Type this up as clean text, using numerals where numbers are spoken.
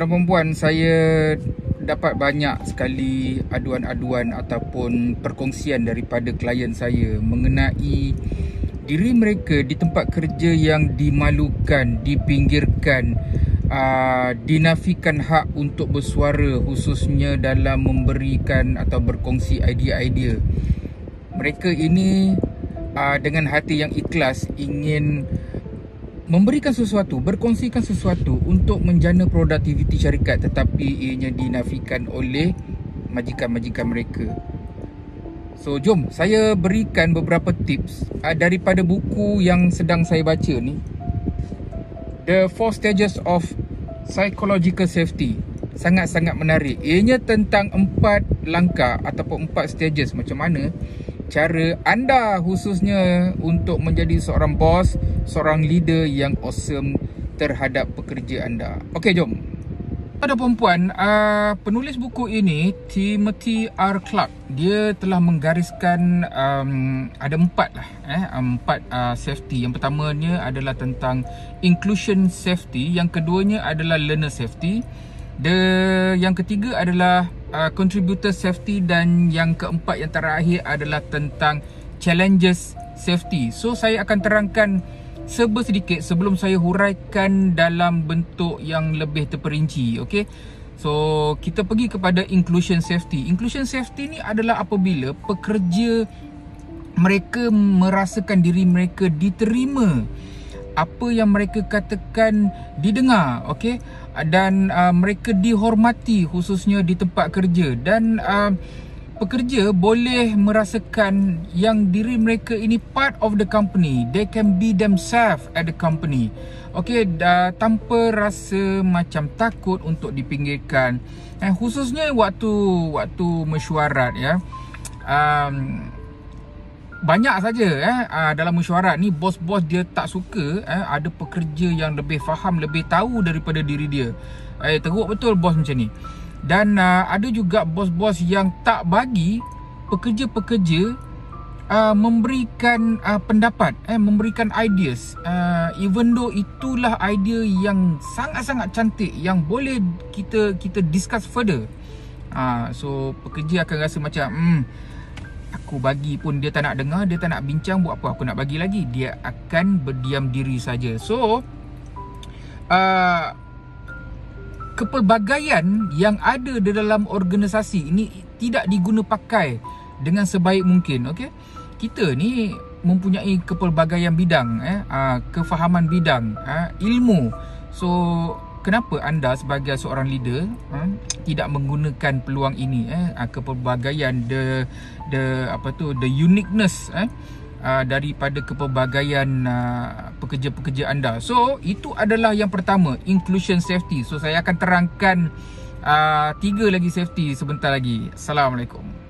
Tuan-tuan perempuan, saya dapat banyak sekali aduan-aduan ataupun perkongsian daripada klien saya mengenai diri mereka di tempat kerja yang dimalukan, dipinggirkan, dinafikan hak untuk bersuara, khususnya dalam memberikan atau berkongsi idea-idea. Mereka ini dengan hati yang ikhlas ingin memberikan sesuatu, berkongsikan sesuatu untuk menjana produktiviti syarikat, tetapi ianya dinafikan oleh majikan-majikan mereka. So jom saya berikan beberapa tips daripada buku yang sedang saya baca ni, The 4 Stages of Psychological Safety. Sangat-sangat menarik. Ianya tentang 4 langkah ataupun 4 stages macam mana cara anda khususnya untuk menjadi seorang bos, seorang leader yang awesome terhadap pekerja anda. Okey, jom. Pada perempuan, penulis buku ini Timothy R. Clark, dia telah menggariskan ada 4 lah, 4 safety. Yang pertamanya adalah tentang inclusion safety, yang keduanya adalah learner safety, yang ketiga adalah contributor safety, dan yang keempat yang terakhir adalah tentang challenges safety. So saya akan terangkan sedikit sebelum saya huraikan dalam bentuk yang lebih terperinci. Okey. So kita pergi kepada inclusion safety. Inclusion safety ni adalah apabila pekerja mereka merasakan diri mereka diterima, apa yang mereka katakan didengar, okey, dan mereka dihormati khususnya di tempat kerja, dan pekerja boleh merasakan yang diri mereka ini part of the company. They can be themselves at the company, okey, tanpa rasa macam takut untuk dipinggirkan. Khususnya waktu mesyuarat, ya. Banyak saja dalam mesyuarat ni bos-bos dia tak suka ada pekerja yang lebih faham, lebih tahu daripada diri dia. Teruk betul bos macam ni. Dan ada juga bos-bos yang tak bagi pekerja-pekerja memberikan pendapat, memberikan ideas, even though itulah idea yang sangat-sangat cantik yang boleh kita discuss further. So pekerja akan rasa macam aku bagi pun dia tak nak dengar, dia tak nak bincang, buat apa aku nak bagi lagi. Dia akan berdiam diri saja. So kepelbagaian yang ada di dalam organisasi ini tidak diguna pakai dengan sebaik mungkin. Okey, kita ni mempunyai kepelbagaian bidang, kefahaman bidang, ilmu. So kenapa anda sebagai seorang leader tidak menggunakan peluang ini, kepelbagaian, the uniqueness daripada kepelbagaian pekerja-pekerja anda. So itu adalah yang pertama, inclusion safety. So saya akan terangkan 3 lagi safety sebentar lagi. Assalamualaikum.